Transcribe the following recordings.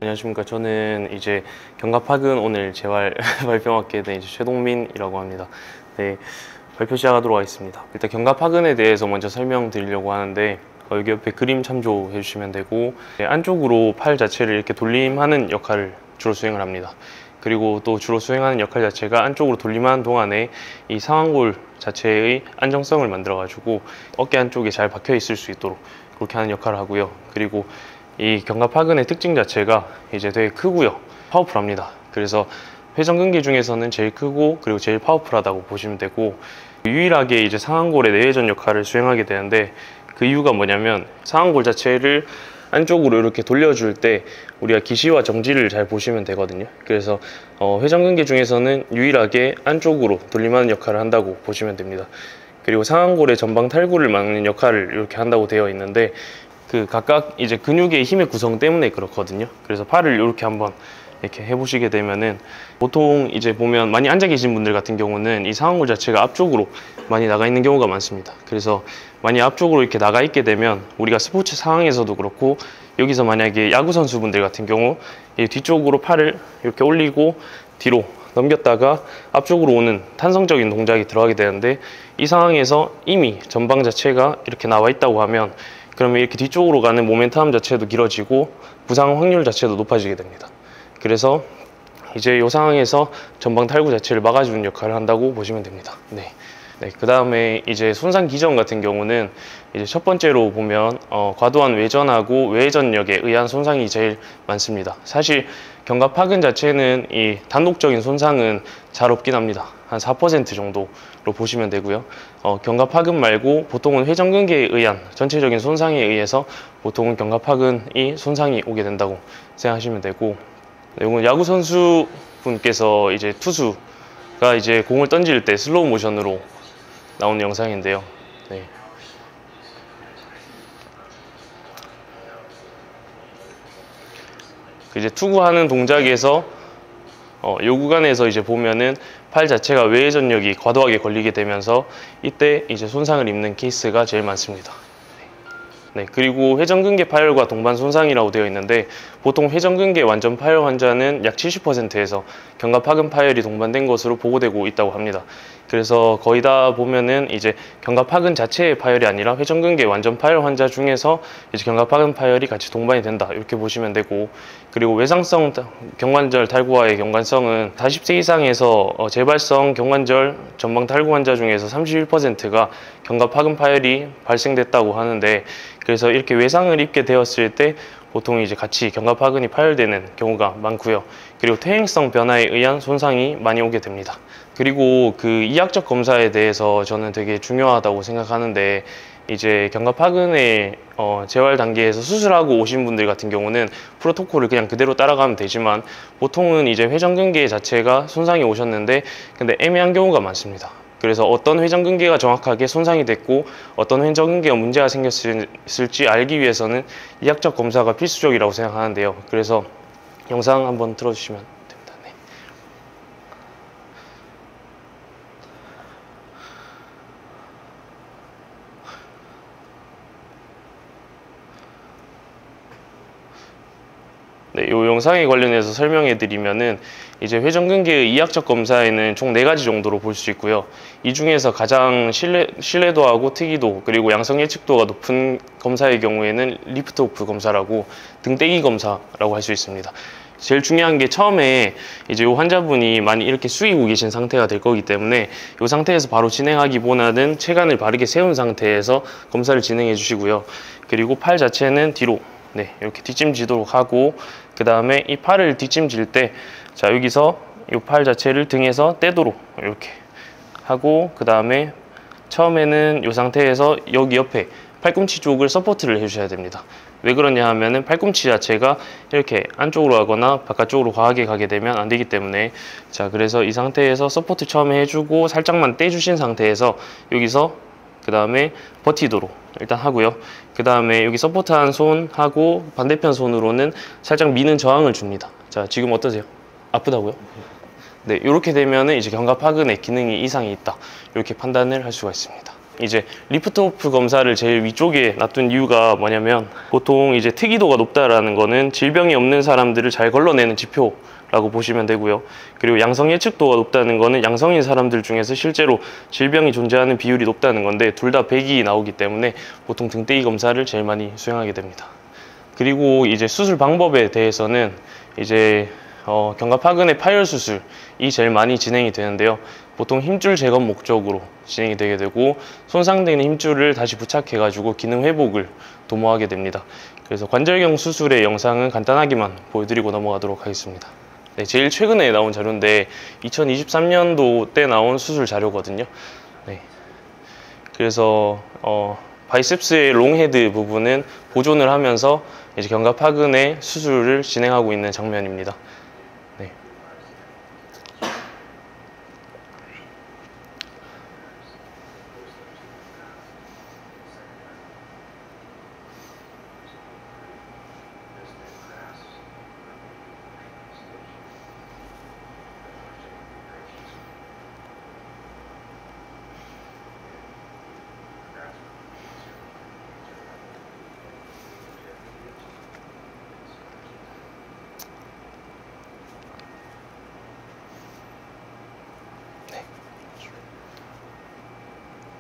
안녕하십니까. 저는 이제 견갑학은 오늘 재활 발표 맡게 된 최동민이라고 합니다. 네, 발표 시작하도록 하겠습니다. 일단 견갑학은에 대해서 먼저 설명드리려고 하는데 여기 옆에 그림 참조해 주시면 되고, 안쪽으로 팔 자체를 이렇게 돌림하는 역할을 주로 수행을 합니다. 그리고 또 주로 수행하는 역할 자체가 안쪽으로 돌림하는 동안에 이 상완골 자체의 안정성을 만들어 가지고 어깨 안쪽에 잘 박혀 있을 수 있도록 그렇게 하는 역할을 하고요. 그리고 이 견갑학은의 특징 자체가 이제 되게 크고요, 파워풀합니다. 그래서 회전근개 중에서는 제일 크고 그리고 제일 파워풀하다고 보시면 되고, 유일하게 이제 상완골의 내회전 역할을 수행하게 되는데, 그 이유가 뭐냐면 상완골 자체를 안쪽으로 이렇게 돌려줄 때 우리가 기시와 정지를 잘 보시면 되거든요. 그래서 회전근개 중에서는 유일하게 안쪽으로 돌림하는 역할을 한다고 보시면 됩니다. 그리고 상완골의 전방 탈구를 막는 역할을 이렇게 한다고 되어 있는데, 그 각각 이제 근육의 힘의 구성 때문에 그렇거든요. 그래서 팔을 이렇게 한번 이렇게 해보시게 되면은, 보통 이제 보면 많이 앉아 계신 분들 같은 경우는 이 상완골 자체가 앞쪽으로 많이 나가 있는 경우가 많습니다. 그래서 많이 앞쪽으로 이렇게 나가 있게 되면 우리가 스포츠 상황에서도 그렇고, 여기서 만약에 야구 선수분들 같은 경우 이 뒤쪽으로 팔을 이렇게 올리고 뒤로 넘겼다가 앞쪽으로 오는 탄성적인 동작이 들어가게 되는데, 이 상황에서 이미 전방 자체가 이렇게 나와 있다고 하면 그러면 이렇게 뒤쪽으로 가는 모멘텀 자체도 길어지고 부상 확률 자체도 높아지게 됩니다. 그래서 이제 이 상황에서 전방 탈구 자체를 막아주는 역할을 한다고 보시면 됩니다. 네, 그 다음에 이제 손상 기전 같은 경우는 이제 첫 번째로 보면 과도한 외전하고 외전력에 의한 손상이 제일 많습니다. 사실 견갑학은 자체는 이 단독적인 손상은 잘 없긴 합니다. 한 4% 정도로 보시면 되고요. 견갑학은 말고 보통은 회전근개에 의한 전체적인 손상에 의해서 보통은 견갑학은이 손상이 오게 된다고 생각하시면 되고, 이건 야구 선수 분께서 이제 투수가 이제 공을 던질 때 슬로우 모션으로 나오는 영상인데요. 네. 이제 투구하는 동작에서 요 구간에서 이제 보면은 팔 자체가 외회전력이 과도하게 걸리게 되면서 이때 이제 손상을 입는 케이스가 제일 많습니다. 네, 그리고 회전근개 파열과 동반 손상이라고 되어 있는데, 보통 회전근개 완전 파열 환자는 약 70%에서 견갑학은 파열이 동반된 것으로 보고되고 있다고 합니다. 그래서 거의 다 보면은 이제 견갑학은 자체의 파열이 아니라 회전근개 완전 파열 환자 중에서 이제 견갑학은 파열이 같이 동반이 된다, 이렇게 보시면 되고, 그리고 외상성 경관절 탈구와의 연관성은 40세 이상에서 재발성 경관절 전방 탈구 환자 중에서 31%가 견갑학은 파열이 발생됐다고 하는데, 그래서 이렇게 외상을 입게 되었을 때 보통 이제 같이 견갑학은이 파열되는 경우가 많고요. 그리고 퇴행성 변화에 의한 손상이 많이 오게 됩니다. 그리고 그 이학적 검사에 대해서 저는 되게 중요하다고 생각하는데, 이제 견갑학은의 재활 단계에서 수술하고 오신 분들 같은 경우는 프로토콜을 그냥 그대로 따라가면 되지만, 보통은 이제 회전근개 자체가 손상이 오셨는데 근데 애매한 경우가 많습니다. 그래서 어떤 회전근개가 정확하게 손상이 됐고 어떤 회전근개가 문제가 생겼을지 알기 위해서는 이학적 검사가 필수적이라고 생각하는데요. 그래서 영상 한번 들어주시면 됩니다. 네. 네, 이 영상에 관련해서 설명해 드리면은, 이제 회전근개의 이학적 검사에는 총 4가지 정도로 볼 수 있고요. 이 중에서 가장 신뢰도하고 특이도 그리고 양성 예측도가 높은 검사의 경우에는 리프트 오프 검사라고 등떼기 검사라고 할 수 있습니다. 제일 중요한 게 처음에 이제 이 환자분이 많이 이렇게 숙이고 계신 상태가 될 거기 때문에 이 상태에서 바로 진행하기보다는 체간을 바르게 세운 상태에서 검사를 진행해 주시고요. 그리고 팔 자체는 뒤로 이렇게 뒷짐지도록 하고, 그 다음에 이 팔을 뒷짐질 때 자, 여기서 이 팔 자체를 등에서 떼도록 이렇게 하고, 그 다음에 처음에는 이 상태에서 여기 옆에 팔꿈치 쪽을 서포트를 해주셔야 됩니다. 왜 그러냐 하면은 팔꿈치 자체가 이렇게 안쪽으로 가거나 바깥쪽으로 과하게 가게 되면 안 되기 때문에, 자, 그래서 이 상태에서 서포트 처음에 해주고 살짝만 떼주신 상태에서 여기서 그 다음에 버티도록 일단 하고요. 그 다음에 여기 서포트한 손하고 반대편 손으로는 살짝 미는 저항을 줍니다. 자, 지금 어떠세요? 아프다고요? 네, 이렇게 되면은 이제 견갑학은의 기능이 이상이 있다, 이렇게 판단을 할 수가 있습니다. 이제 리프트 오프 검사를 제일 위쪽에 놔둔 이유가 뭐냐면, 보통 이제 특이도가 높다라는 거는 질병이 없는 사람들을 잘 걸러내는 지표라고 보시면 되고요. 그리고 양성 예측도가 높다는 거는 양성인 사람들 중에서 실제로 질병이 존재하는 비율이 높다는 건데, 둘 다 100이 나오기 때문에 보통 등대기 검사를 제일 많이 수행하게 됩니다. 그리고 이제 수술 방법에 대해서는 이제 견갑하근의 파열 수술이 제일 많이 진행이 되는데요. 보통 힘줄 재건 목적으로 진행이 되게 되고, 손상되는 힘줄을 다시 부착해가지고 기능 회복을 도모하게 됩니다. 그래서 관절경 수술의 영상은 간단하게만 보여드리고 넘어가도록 하겠습니다. 네, 제일 최근에 나온 자료인데 2023년도 때 나온 수술 자료거든요. 네. 그래서 바이셉스의 롱헤드 부분은 보존을 하면서 이제 견갑하근의 수술을 진행하고 있는 장면입니다. 네.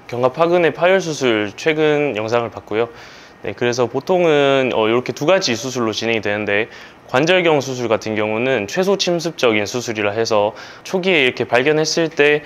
견갑하근의 파열 수술 최근 영상을 봤고요. 네, 그래서 보통은 이렇게 두 가지 수술로 진행이 되는데, 관절경 수술 같은 경우는 최소 침습적인 수술이라 해서 초기에 이렇게 발견했을 때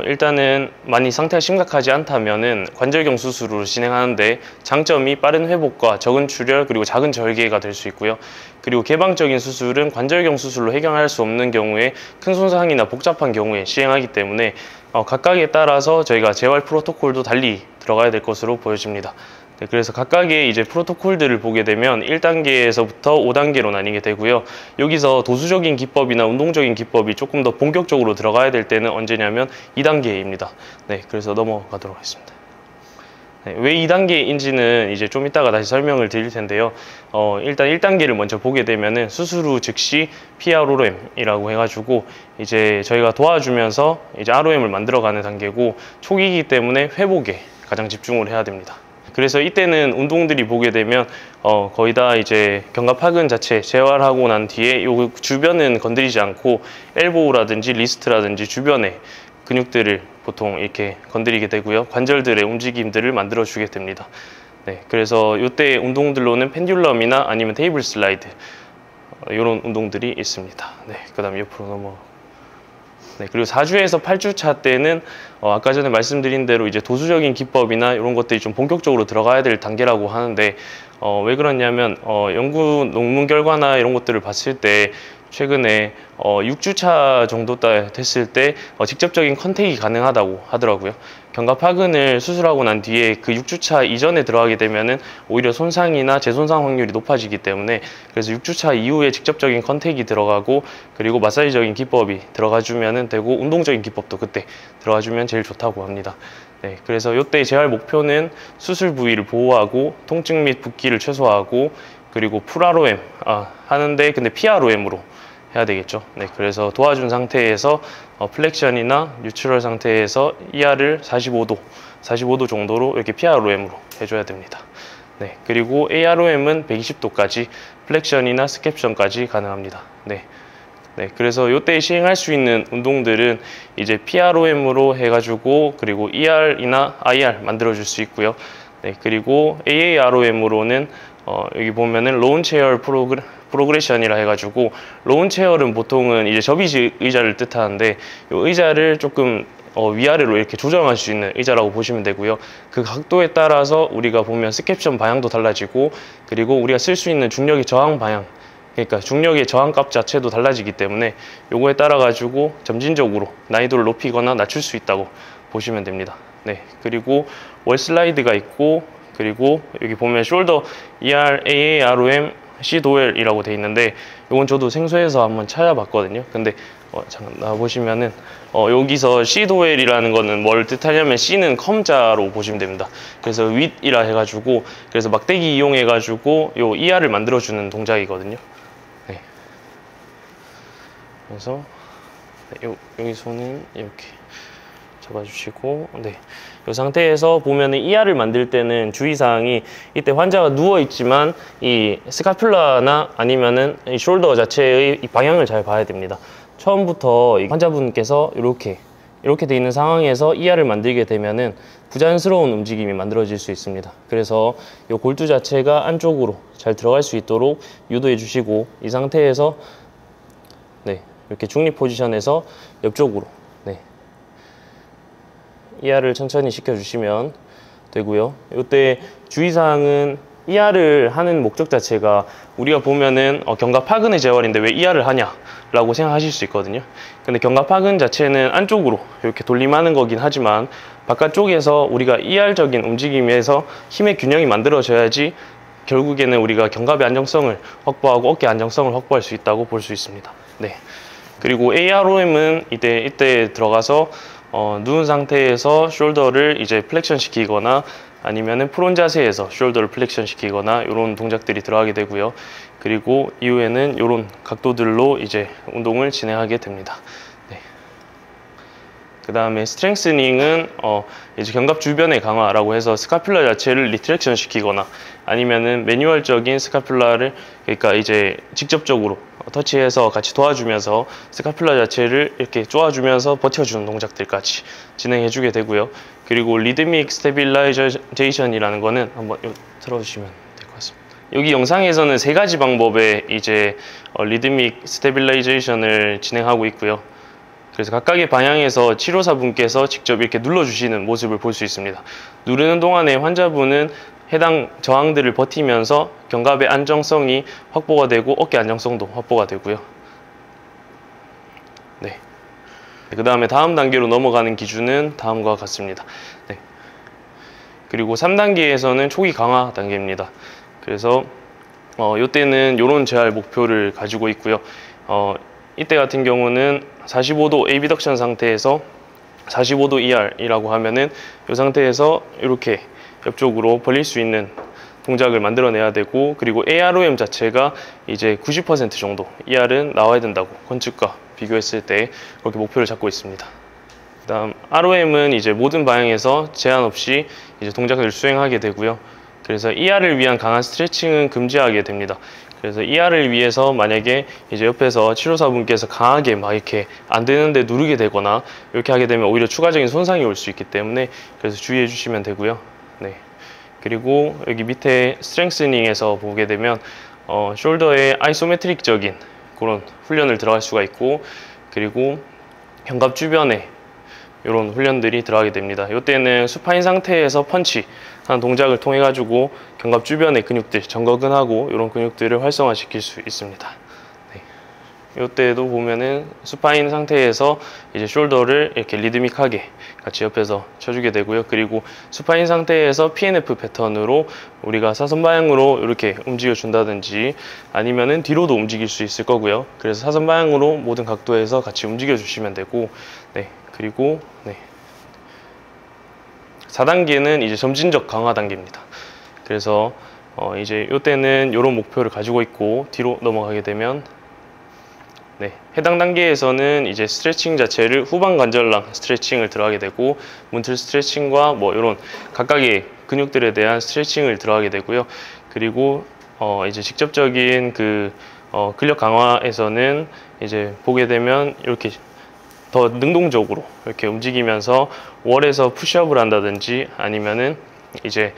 일단은 많이 상태가 심각하지 않다면은 관절경 수술으로 진행하는데, 장점이 빠른 회복과 적은 출혈 그리고 작은 절개가 될 수 있고요. 그리고 개방적인 수술은 관절경 수술로 해결할 수 없는 경우에 큰 손상이나 복잡한 경우에 시행하기 때문에 각각에 따라서 저희가 재활 프로토콜도 달리 들어가야 될 것으로 보여집니다. 네, 그래서 각각의 이제 프로토콜들을 보게 되면 1단계에서부터 5단계로 나뉘게 되고요. 여기서 도수적인 기법이나 운동적인 기법이 조금 더 본격적으로 들어가야 될 때는 언제냐면 2단계입니다. 네, 그래서 넘어가도록 하겠습니다. 네, 왜 2단계인지는 이제 좀 이따가 다시 설명을 드릴 텐데요. 일단 1단계를 먼저 보게 되면은 수술 후 즉시 PROM이라고 해가지고 이제 저희가 도와주면서 이제 ROM을 만들어가는 단계고, 초기이기 때문에 회복에 가장 집중을 해야 됩니다. 그래서 이때는 운동들이 보게 되면 거의 다 이제 견갑하근 자체 재활하고 난 뒤에 요 주변은 건드리지 않고 엘보우라든지 리스트라든지 주변에 근육들을 보통 이렇게 건드리게 되고요. 관절들의 움직임들을 만들어 주게 됩니다. 네, 그래서 이때 운동들로는 펜듈럼이나 아니면 테이블 슬라이드 이런 운동들이 있습니다. 네, 그 다음 옆으로 넘어가고. 네, 그리고 4주에서 8주차 때는 아까 전에 말씀드린 대로 이제 도수적인 기법이나 이런 것들이 좀 본격적으로 들어가야 될 단계라고 하는데, 왜 그러냐면 연구 논문 결과나 이런 것들을 봤을 때 최근에 6주차 정도 됐을 때 직접적인 컨택이 가능하다고 하더라고요. 견갑하근을 수술하고 난 뒤에 그 6주차 이전에 들어가게 되면은 오히려 손상이나 재손상 확률이 높아지기 때문에, 그래서 6주차 이후에 직접적인 컨택이 들어가고, 그리고 마사지적인 기법이 들어가주면 되고, 운동적인 기법도 그때 들어가주면 제일 좋다고 합니다. 네, 그래서 이때 재활 목표는 수술 부위를 보호하고 통증 및 붓기를 최소화하고, 그리고 풀ROM 하는데 근데 PROM으로 해야 되겠죠. 네, 그래서 도와준 상태에서 플렉션이나 뉴트럴 상태에서 ER을 45도 정도로 이렇게 PROM으로 해줘야 됩니다. 네, 그리고 AROM은 120도까지, 플렉션이나 스캡션까지 가능합니다. 네. 네, 그래서 이때 시행할 수 있는 운동들은 이제 PROM으로 해가지고, 그리고 ER이나 IR 만들어줄 수 있고요. 네, 그리고 AAROM으로는 여기 보면은 로운 체어 프로그레션이라 해가지고, 로운 체어는 보통은 이제 접이식 의자를 뜻하는데, 이 의자를 조금 위아래로 이렇게 조정할 수 있는 의자라고 보시면 되고요. 그 각도에 따라서 우리가 보면 스캡션 방향도 달라지고, 그리고 우리가 쓸 수 있는 중력의 저항 방향, 그러니까 중력의 저항값 자체도 달라지기 때문에 요거에 따라 가지고 점진적으로 난이도를 높이거나 낮출 수 있다고 보시면 됩니다. 네, 그리고 월 슬라이드가 있고, 그리고 여기 보면 숄더 ER, AAROM, C도웰이라고 돼 있는데, 이건 저도 생소해서 한번 찾아봤거든요. 근데 잠깐 나와보시면은 여기서 C도웰이라는 거는 뭘 뜻하냐면, C는 컴자로 보시면 됩니다. 그래서 윗이라 해가지고, 그래서 막대기 이용해가지고 요 ER을 만들어주는 동작이거든요. 네. 그래서 네, 여기 손은 이렇게 잡아주시고, 네. 이 상태에서 보면은 ER을 만들 때는 주의사항이 이때 환자가 누워있지만 이 스카퓰라나 아니면은 이 숄더 자체의 이 방향을 잘 봐야 됩니다. 처음부터 이 환자분께서 이렇게 돼 있는 상황에서 ER을 만들게 되면은 부자연스러운 움직임이 만들어질 수 있습니다. 그래서 이 골두 자체가 안쪽으로 잘 들어갈 수 있도록 유도해 주시고, 이 상태에서 네, 이렇게 중립 포지션에서 옆쪽으로 네, ER을 천천히 시켜주시면 되고요. 이때 주의사항은 ER을 하는 목적 자체가 우리가 보면은 견갑하근의 재활인데 왜 ER을 하냐 라고 생각하실 수 있거든요. 근데 견갑하근 자체는 안쪽으로 이렇게 돌림하는 거긴 하지만 바깥쪽에서 우리가 ER적인 움직임에서 힘의 균형이 만들어져야지 결국에는 우리가 견갑의 안정성을 확보하고 어깨 안정성을 확보할 수 있다고 볼 수 있습니다. 네. 그리고 AROM은 이때 들어가서 누운 상태에서 숄더를 이제 플렉션 시키거나 아니면은 프론 자세에서 숄더를 플렉션 시키거나 이런 동작들이 들어가게 되고요. 그리고 이후에는 이런 각도들로 이제 운동을 진행하게 됩니다. 네. 그 다음에 스트렝스닝은 이제 견갑 주변의 강화라고 해서 스카퓰라 자체를 리트랙션 시키거나 아니면은 매뉴얼적인 스카퓰라를 그러니까 이제 직접적으로 터치해서 같이 도와주면서 스카퓰라 자체를 이렇게 쪼아주면서 버텨주는 동작들까지 진행해주게 되고요. 그리고 리드믹 스테빌라이제이션이라는 거는 한번 들어주시면 될 것 같습니다. 여기 영상에서는 세 가지 방법의 이제 리드믹 스테빌라이제이션을 진행하고 있고요. 그래서 각각의 방향에서 치료사분께서 직접 이렇게 눌러주시는 모습을 볼 수 있습니다. 누르는 동안에 환자분은 해당 저항들을 버티면서 견갑의 안정성이 확보가 되고 어깨 안정성도 확보가 되고요. 네. 그 다음에 다음 단계로 넘어가는 기준은 다음과 같습니다. 네. 그리고 3단계에서는 초기 강화 단계입니다. 그래서 이때는 이런 재활 목표를 가지고 있고요. 이때 같은 경우는 45도 에이비덕션 상태에서 45도 ER이라고 하면은 이 상태에서 이렇게 옆쪽으로 벌릴 수 있는 동작을 만들어내야 되고, 그리고 AROM 자체가 이제 90% 정도 ER은 나와야 된다고 건축과 비교했을 때 그렇게 목표를 잡고 있습니다. 그다음 ROM은 이제 모든 방향에서 제한 없이 이제 동작을 수행하게 되고요. 그래서 ER을 위한 강한 스트레칭은 금지하게 됩니다. 그래서 ER을 위해서 만약에 이제 옆에서 치료사분께서 강하게 막 이렇게 안 되는데 누르게 되거나 이렇게 하게 되면 오히려 추가적인 손상이 올 수 있기 때문에 그래서 주의해 주시면 되고요. 네. 그리고 여기 밑에 스트렝스닝에서 보게 되면 숄더의 아이소메트릭적인 그런 훈련을 들어갈 수가 있고, 그리고 견갑 주변에 이런 훈련들이 들어가게 됩니다. 이때는 수파인 상태에서 펀치 하는 동작을 통해 가지고 견갑 주변의 근육들, 정거근하고 이런 근육들을 활성화시킬 수 있습니다. 네. 이때도 보면은 수파인 상태에서 이제 숄더를 이렇게 리드믹하게 같이 옆에서 쳐주게 되고요. 그리고 수파인 상태에서 PNF 패턴으로 우리가 사선 방향으로 이렇게 움직여 준다든지 아니면은 뒤로도 움직일 수 있을 거고요. 그래서 사선 방향으로 모든 각도에서 같이 움직여 주시면 되고, 네. 그리고 네. 4단계는 이제 점진적 강화 단계입니다. 그래서 이제 이때는 이런 목표를 가지고 있고, 뒤로 넘어가게 되면 네, 해당 단계에서는 이제 스트레칭 자체를 후방 관절랑 스트레칭을 들어가게 되고, 문틀 스트레칭과 뭐 이런 각각의 근육들에 대한 스트레칭을 들어가게 되고요. 그리고 이제 직접적인 그 근력 강화에서는 이제 보게 되면 이렇게 더 능동적으로 이렇게 움직이면서 월에서 푸시업을 한다든지 아니면은 이제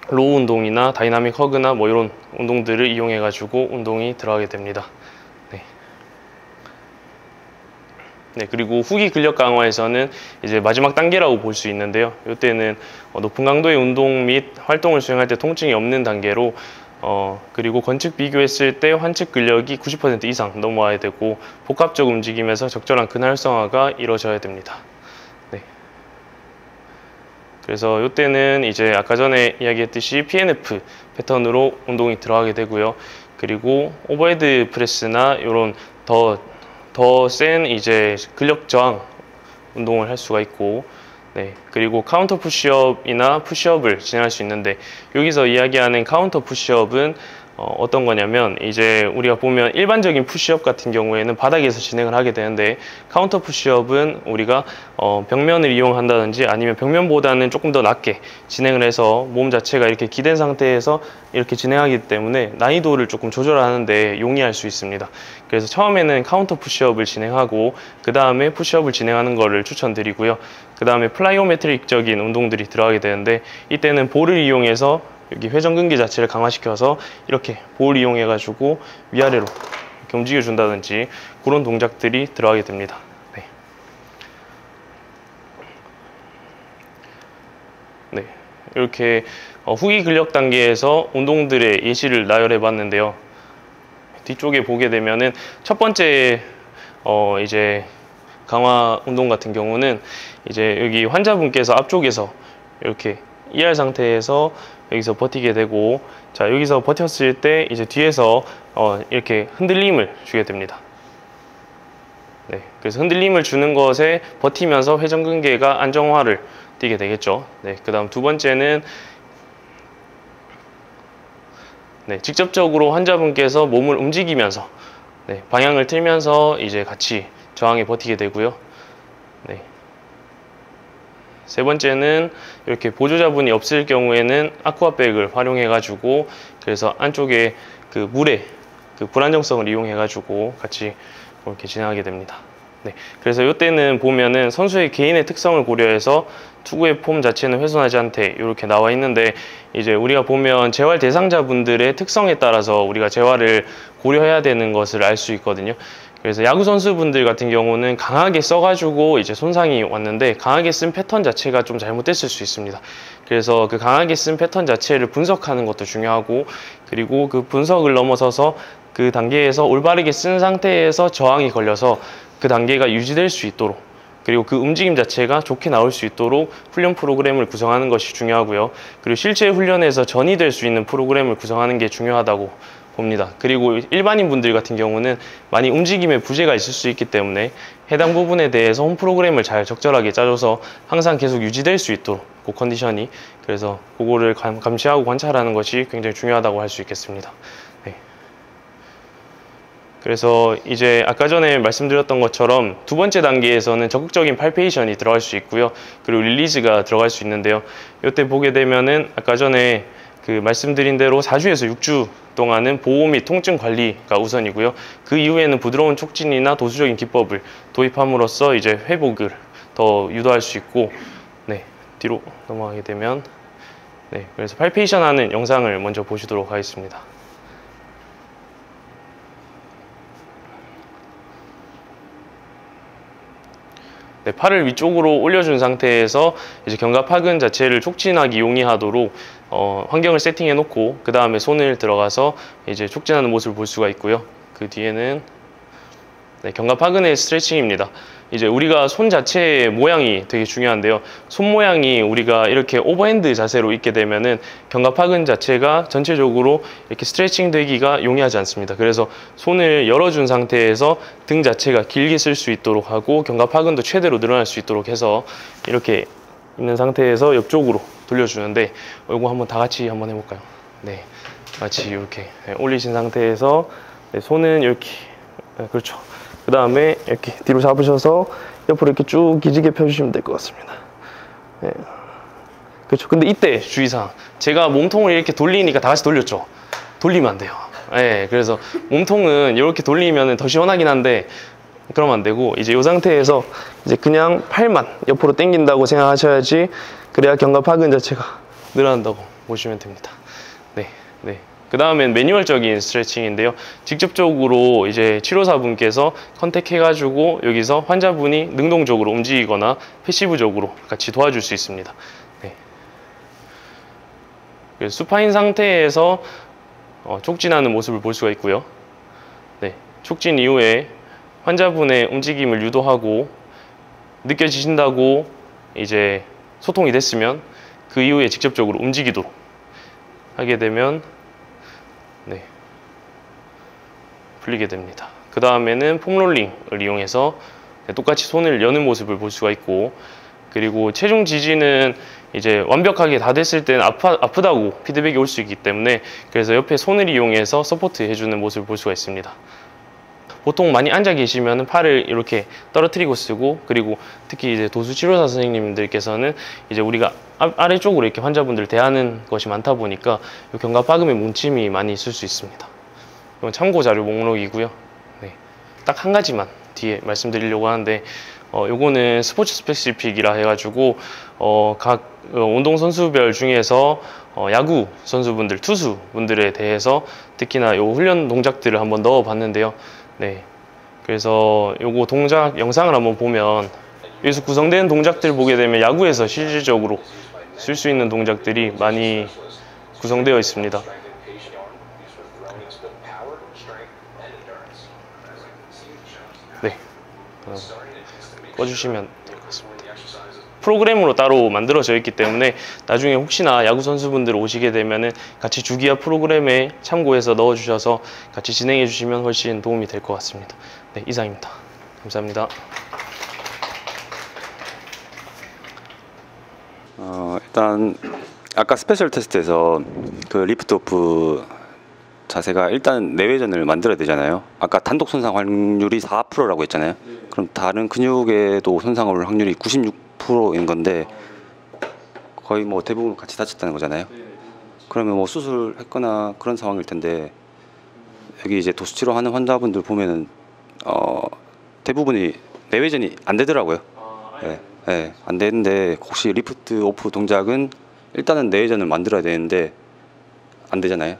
로우 운동이나 다이나믹 허그나 뭐 이런 운동들을 이용해 가지고 운동이 들어가게 됩니다. 네, 그리고 후기 근력 강화에서는 이제 마지막 단계라고 볼 수 있는데요. 이때는 높은 강도의 운동 및 활동을 수행할 때 통증이 없는 단계로 그리고 건측 비교했을 때 환측 근력이 90% 이상 넘어와야 되고, 복합적 움직임에서 적절한 근할 활성화가 이루어져야 됩니다. 네. 그래서 이때는 이제 아까 전에 이야기했듯이 PNF 패턴으로 운동이 들어가게 되고요. 그리고 오버헤드 프레스나 이런 더 센 이제 근력 저항 운동을 할 수가 있고, 네, 그리고 카운터 푸시업이나 푸시업을 진행할 수 있는데, 여기서 이야기하는 카운터 푸시업은 어떤 거냐면 이제 우리가 보면 일반적인 푸시업 같은 경우에는 바닥에서 진행을 하게 되는데 카운터 푸시업은 우리가 벽면을 이용한다든지 아니면 벽면보다는 조금 더 낮게 진행을 해서 몸 자체가 이렇게 기댄 상태에서 이렇게 진행하기 때문에 난이도를 조금 조절하는데 용이할 수 있습니다. 그래서 처음에는 카운터 푸시업을 진행하고 그 다음에 푸시업을 진행하는 거를 추천드리고요. 그 다음에 플라이오메트릭적인 운동들이 들어가게 되는데 이때는 볼을 이용해서 여기 회전근개 자체를 강화시켜서 이렇게 볼 이용해 가지고 위아래로 이렇게 움직여 준다든지 그런 동작들이 들어가게 됩니다. 네. 네. 이렇게 후기 근력 단계에서 운동들의 예시를 나열해 봤는데요. 뒤쪽에 보게 되면은 첫 번째 이제 강화 운동 같은 경우는 이제 여기 환자분께서 앞쪽에서 이렇게 ER 상태에서 여기서 버티게 되고, 자 여기서 버텼을 때 이제 뒤에서 이렇게 흔들림을 주게 됩니다. 네, 그래서 흔들림을 주는 것에 버티면서 회전근개가 안정화를 띄게 되겠죠. 네, 그 다음 두 번째는 네, 직접적으로 환자분께서 몸을 움직이면서 네, 방향을 틀면서 이제 같이 저항에 버티게 되고요. 네. 세 번째는 이렇게 보조자분이 없을 경우에는 아쿠아백을 활용해 가지고 그래서 안쪽에 그 물의 그 불안정성을 이용해 가지고 같이 이렇게 진행하게 됩니다. 네, 그래서 이때는 보면은 선수의 개인의 특성을 고려해서 투구의 폼 자체는 훼손하지 않되 이렇게 나와 있는데, 이제 우리가 보면 재활 대상자분들의 특성에 따라서 우리가 재활을 고려해야 되는 것을 알 수 있거든요. 그래서 야구 선수분들 같은 경우는 강하게 써가지고 이제 손상이 왔는데 강하게 쓴 패턴 자체가 좀 잘못됐을 수 있습니다. 그래서 그 강하게 쓴 패턴 자체를 분석하는 것도 중요하고, 그리고 그 분석을 넘어서서 그 단계에서 올바르게 쓴 상태에서 저항이 걸려서 그 단계가 유지될 수 있도록, 그리고 그 움직임 자체가 좋게 나올 수 있도록 훈련 프로그램을 구성하는 것이 중요하고요. 그리고 실제 훈련에서 전이 될 수 있는 프로그램을 구성하는 게 중요하다고 봅니다. 그리고 일반인 분들 같은 경우는 많이 움직임에 부재가 있을 수 있기 때문에 해당 부분에 대해서 홈 프로그램을 잘 적절하게 짜줘서 항상 계속 유지될 수 있도록 그 컨디션이, 그래서 그거를 감시하고 관찰하는 것이 굉장히 중요하다고 할 수 있겠습니다. 네. 그래서 이제 아까 전에 말씀드렸던 것처럼 두 번째 단계에서는 적극적인 팔페이션이 들어갈 수 있고요. 그리고 릴리즈가 들어갈 수 있는데요. 이때 보게 되면은 아까 전에 그 말씀드린 대로 4주에서 6주 동안은 보호 및 통증 관리가 우선이고요. 그 이후에는 부드러운 촉진이나 도수적인 기법을 도입함으로써 이제 회복을 더 유도할 수 있고, 네, 뒤로 넘어가게 되면 네, 그래서 팔페이션 하는 영상을 먼저 보시도록 하겠습니다. 네, 팔을 위쪽으로 올려준 상태에서 이제 견갑하근 자체를 촉진하기 용이하도록 환경을 세팅해 놓고 그 다음에 손을 들어가서 이제 촉진하는 모습을 볼 수가 있고요. 그 뒤에는 네, 견갑하근의 스트레칭입니다. 이제 우리가 손 자체의 모양이 되게 중요한데요. 손 모양이 우리가 이렇게 오버핸드 자세로 있게 되면은 견갑하근 자체가 전체적으로 이렇게 스트레칭 되기가 용이하지 않습니다. 그래서 손을 열어준 상태에서 등 자체가 길게 쓸 수 있도록 하고 견갑하근도 최대로 늘어날 수 있도록 해서 이렇게 있는 상태에서 옆쪽으로 돌려주는데, 이거 한번 다 같이 한번 해볼까요? 네, 같이 이렇게 올리신 상태에서 네, 손은 이렇게 그렇죠. 그 다음에 이렇게 뒤로 잡으셔서 옆으로 이렇게 쭉 기지개 펴주시면 될 것 같습니다. 네. 그렇죠. 근데 이때 주의사항, 제가 몸통을 이렇게 돌리니까 다 같이 돌렸죠. 돌리면 안 돼요. 네, 그래서 몸통은 이렇게 돌리면 더 시원하긴 한데 그러면 안 되고, 이제 이 상태에서 이제 그냥 팔만 옆으로 당긴다고 생각하셔야지, 그래야 견갑하근 자체가 늘어난다고 보시면 됩니다. 네, 네. 그 다음엔 매뉴얼적인 스트레칭인데요. 직접적으로 이제 치료사분께서 컨택해가지고 여기서 환자분이 능동적으로 움직이거나 패시브적으로 같이 도와줄 수 있습니다. 네. 수파인 상태에서 촉진하는 모습을 볼 수가 있고요. 네. 촉진 이후에 환자분의 움직임을 유도하고 느껴지신다고 이제 소통이 됐으면 그 이후에 직접적으로 움직이도록 하게 되면 네, 풀리게 됩니다. 그 다음에는 폼롤링을 이용해서 똑같이 손을 여는 모습을 볼 수가 있고, 그리고 체중 지지는 이제 완벽하게 다 됐을 때는 아프다고 피드백이 올 수 있기 때문에 그래서 옆에 손을 이용해서 서포트 해주는 모습을 볼 수가 있습니다. 보통 많이 앉아 계시면 팔을 이렇게 떨어뜨리고 쓰고, 그리고 특히 이제 도수치료사 선생님들께서는 이제 우리가 아래쪽으로 이렇게 환자분들 대하는 것이 많다 보니까 견갑파금의 뭉침이 많이 있을 수 있습니다. 이건 참고 자료 목록이고요. 네. 딱 한 가지만 뒤에 말씀드리려고 하는데, 요거는 스포츠 스페시픽이라 해가지고 각 운동 선수별 중에서 야구 선수분들, 투수분들에 대해서 특히나 요 훈련 동작들을 한번 넣어 봤는데요. 네, 그래서 요거 동작 영상을 한번 보면 여기서 구성된 동작들 보게 되면 야구에서 실질적으로 쓸 수 있는 동작들이 많이 구성되어 있습니다. 네, 꺼주시면 될 것 같습니다. 프로그램으로 따로 만들어져 있기 때문에 나중에 혹시나 야구 선수분들 오시게 되면은 같이 주기화 프로그램에 참고해서 넣어주셔서 같이 진행해 주시면 훨씬 도움이 될 것 같습니다. 네, 이상입니다. 감사합니다. 일단 아까 스페셜 테스트에서 그 리프트 오프 자세가 일단 내외전을 만들어야 되잖아요. 아까 단독 손상 확률이 4%라고 했잖아요. 그럼 다른 근육에도 손상할 확률이 96%인 건데 거의 뭐 대부분 같이 다쳤다는 거잖아요. 그러면 뭐 수술했거나 그런 상황일 텐데, 여기 이제 도수치료하는 환자분들 보면은 대부분이 내외전이 안 되더라고요. 네, 안 되는데 혹시 리프트 오프 동작은 일단은 내외전을 만들어야 되는데 안 되잖아요.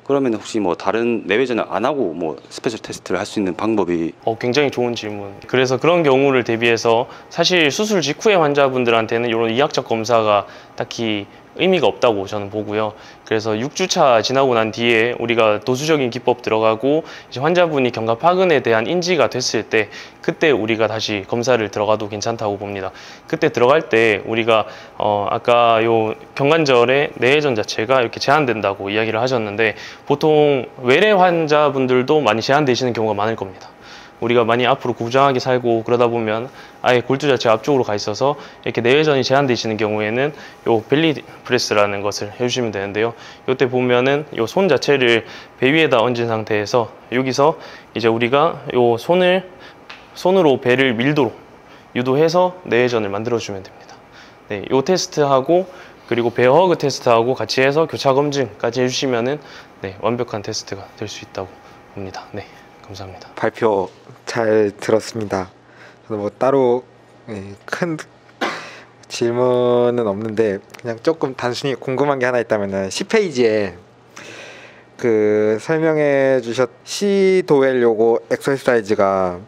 그러면 혹시 뭐 다른 내외전을 안 하고 뭐 스페셜 테스트를 할 수 있는 방법이? 굉장히 좋은 질문. 그래서 그런 경우를 대비해서 사실 수술 직후의 환자분들한테는 이런 이학적 검사가 딱히 의미가 없다고 저는 보고요. 그래서 6주차 지나고 난 뒤에 우리가 도수적인 기법 들어가고 이제 환자분이 견갑파근에 대한 인지가 됐을 때, 그때 우리가 다시 검사를 들어가도 괜찮다고 봅니다. 그때 들어갈 때 우리가 아까 요 경관절의 내외전 자체가 이렇게 제한된다고 이야기를 하셨는데, 보통 외래 환자분들도 많이 제한되시는 경우가 많을 겁니다. 우리가 많이 앞으로 구부정하게 살고 그러다 보면 아예 골두 자체가 앞쪽으로 가 있어서 이렇게 내외전이 제한되시는 경우에는 요 벨리 프레스라는 것을 해주시면 되는데요. 이때 보면은 요 손 자체를 배 위에다 얹은 상태에서 여기서 이제 우리가 요 손으로 배를 밀도록 유도해서 내외전을 만들어주면 됩니다. 네, 요 테스트하고 그리고 베어 허그 테스트하고 같이 해서 교차 검증까지 해주시면은 네, 완벽한 테스트가 될 수 있다고 봅니다. 네. 감사합니다. 발표 잘 들었습니다. 저는 뭐 따로 큰 질문은 없는데, 그냥 조금 단순히 궁금한 게 하나 있다면은 10페이지에 그 설명해 주셨 시도웰 요거 엑서사이즈가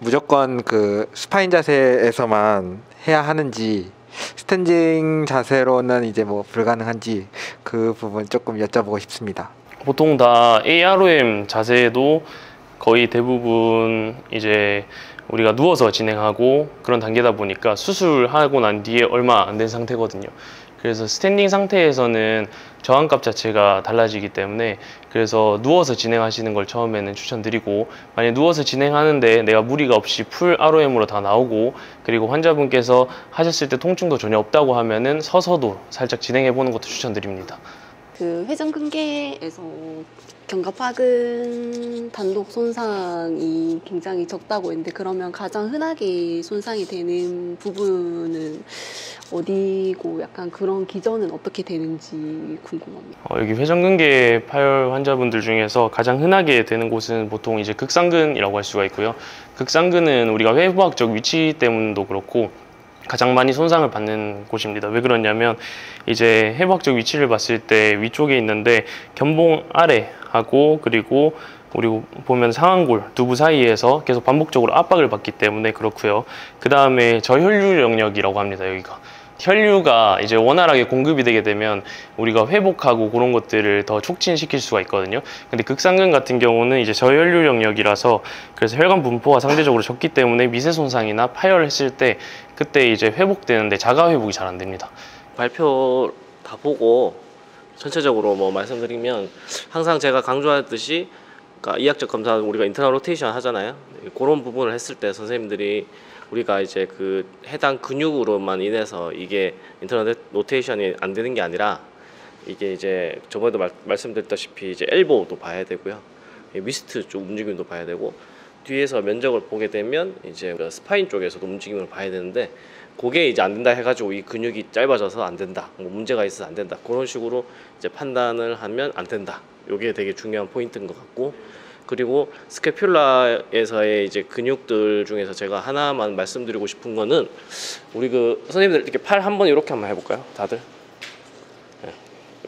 무조건 그 스파인 자세에서만 해야 하는지, 스탠딩 자세로는 이제 뭐 불가능한지, 그 부분 조금 여쭤보고 싶습니다. 보통 다 AROM 자세도 거의 대부분 이제 우리가 누워서 진행하고 그런 단계다 보니까 수술하고 난 뒤에 얼마 안 된 상태거든요. 그래서 스탠딩 상태에서는 저항값 자체가 달라지기 때문에 그래서 누워서 진행하시는 걸 처음에는 추천드리고, 만약 누워서 진행하는데 내가 무리가 없이 풀 ROM으로 다 나오고 그리고 환자분께서 하셨을 때 통증도 전혀 없다고 하면은 서서도 살짝 진행해 보는 것도 추천드립니다. 그 회전근개에서 견갑파근 단독 손상이 굉장히 적다고 했는데, 그러면 가장 흔하게 손상이 되는 부분은 어디고 약간 그런 기전은 어떻게 되는지 궁금합니다. 여기 회전근개 파열 환자분들 중에서 가장 흔하게 되는 곳은 보통 이제 극상근이라고 할 수가 있고요. 극상근은 우리가 회부학적 위치 때문도 그렇고 가장 많이 손상을 받는 곳입니다. 왜 그러냐면 이제 해부학적 위치를 봤을 때 위쪽에 있는데 견봉 아래하고 그리고 보면 상완골 두부 사이에서 계속 반복적으로 압박을 받기 때문에 그렇고요. 그 다음에 저혈류 영역이라고 합니다. 여기가 혈류가 이제 원활하게 공급이 되게 되면 우리가 회복하고 그런 것들을 더 촉진시킬 수가 있거든요. 근데 극상근 같은 경우는 이제 저혈류 영역이라서 그래서 혈관 분포가 상대적으로 적기 때문에 미세 손상이나 파열했을 때 그때 이제 회복되는데 자가 회복이 잘 안 됩니다. 발표 다 보고 전체적으로 뭐 말씀드리면 항상 제가 강조하듯이 그러니까 이학적 검사 우리가 인터널 로테이션 하잖아요. 그런 부분을 했을 때 선생님들이 우리가 이제 그 해당 근육으로만 인해서 이게 인터널 로테이션이 안 되는 게 아니라 이게 이제 저번에도 말씀드렸다시피 이제 엘보도 봐야 되고요. 미스트 쪽 움직임도 봐야 되고 뒤에서 면적을 보게 되면 이제 그 스파인 쪽에서도 움직임을 봐야 되는데 그게 이제 안 된다 해가지고 이 근육이 짧아져서 안 된다, 뭐 문제가 있어서 안 된다 그런 식으로 이제 판단을 하면 안 된다. 이게 되게 중요한 포인트인 것 같고 그리고 스캐퓰라에서의 이제 근육들 중에서 제가 하나만 말씀드리고 싶은 거는 우리 그 선생님들 이렇게 팔 한번 이렇게 한번 해볼까요, 다들? 네.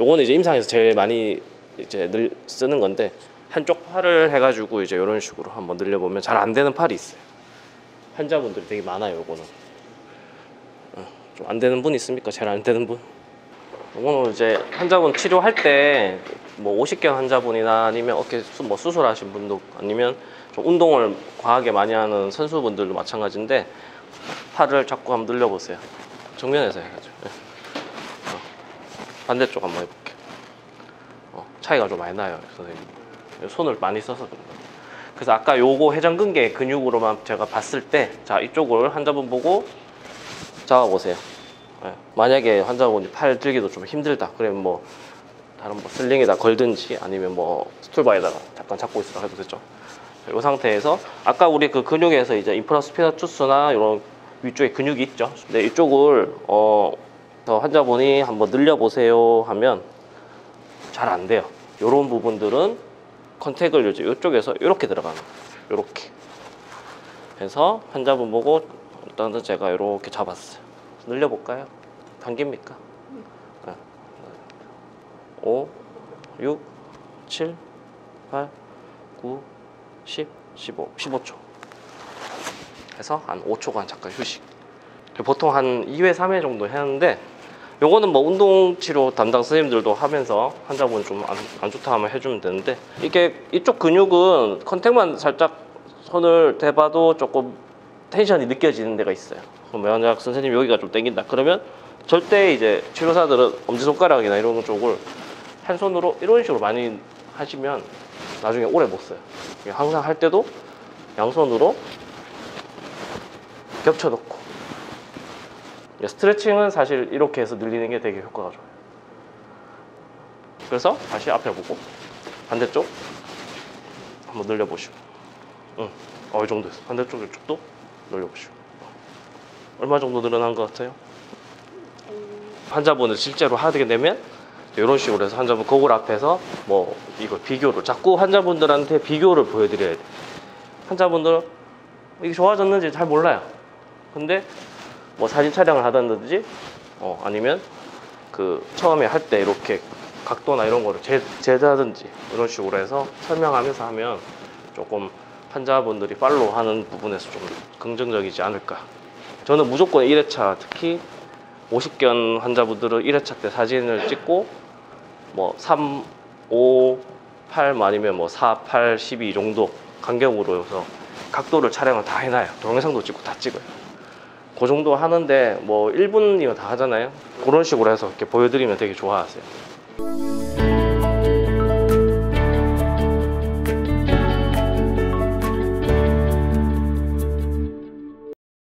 요거는 이제 임상에서 제일 많이 이제 쓰는 건데 한쪽 팔을 해가지고 이제 이런 식으로 한번 늘려보면 잘 안 되는 팔이 있어요. 환자분들이 되게 많아요. 요거는 좀 안 되는 분 있습니까? 제일 안 되는 분? 요거는 이제 환자분 치료할 때 뭐 오십견 환자분이나 아니면 어깨 뭐 수술하신 분도 아니면 좀 운동을 과하게 많이 하는 선수분들도 마찬가지인데 팔을 자꾸 한번 늘려보세요. 정면에서 해가지고. 반대쪽 한번 해볼게. 차이가 좀 많이 나요, 선생님. 손을 많이 써서 그런가. 그래서 아까 요거 회전근개 근육으로만 제가 봤을 때, 자 이쪽을 환자분 보고 잡아보세요. 만약에 환자분이 팔 들기도 좀 힘들다, 그러면 뭐 다른 뭐 슬링에다 걸든지 아니면 뭐 스툴바에다가 잠깐 잡고 있으라 해도 되죠. 이 상태에서 아까 우리 그 근육에서 이제 인프라스피너투스나 이런 위쪽에 근육이 있죠. 근데 이쪽을 환자분이 한번 늘려보세요 하면 잘 안 돼요. 이런 부분들은 컨택을 이제 이쪽에서 이렇게 들어가는 거예요. 이렇게 해서 환자분 보고 일단은 제가 이렇게 잡았어요. 늘려볼까요? 당깁니까? 네. 5, 6, 7, 8, 9, 10, 15, 15초 해서 한 5초간 잠깐 휴식. 보통 한 2회, 3회 정도 했는데 요거는 뭐 운동치료 담당 선생님들도 하면서 환자분 좀 안 좋다 하면 해주면 되는데 이게 이쪽 근육은 컨택만 살짝 손을 대봐도 조금 텐션이 느껴지는 데가 있어요. 그럼 만약 선생님 여기가 좀 땡긴다 그러면 절대 이제 치료사들은 엄지손가락이나 이런 쪽을 한 손으로 이런 식으로 많이 하시면 나중에 오래 못 써요. 항상 할 때도 양손으로 겹쳐놓고 스트레칭은 사실 이렇게 해서 늘리는 게 되게 효과가 좋아요. 그래서 다시 앞에 보고 반대쪽 한번 늘려보시고 이 정도 됐어. 반대쪽 이쪽도 늘려보시고 얼마 정도 늘어난 것 같아요? 환자분을 실제로 하게 되면 이런 식으로 해서 환자분 거울 앞에서 뭐 이거 비교를 자꾸 환자분들한테 비교를 보여드려야 돼. 환자분들은 이게 좋아졌는지 잘 몰라요. 근데 뭐 사진 촬영을 하든지 아니면 그 처음에 할 때 이렇게 각도나 이런 거를 제자든지 이런 식으로 해서 설명하면서 하면 조금 환자분들이 팔로우 하는 부분에서 좀 긍정적이지 않을까. 저는 무조건 1회차 특히 50견 환자분들은 1회차 때 사진을 찍고 뭐 3, 5, 8 아니면 뭐 4, 8, 12 정도 간격으로 해서 각도를 촬영을 다 해놔요. 동영상도 찍고 다 찍어요. 그 정도 하는데 뭐 1분이면 다 하잖아요. 그런 식으로 해서 이렇게 보여드리면 되게 좋아하세요.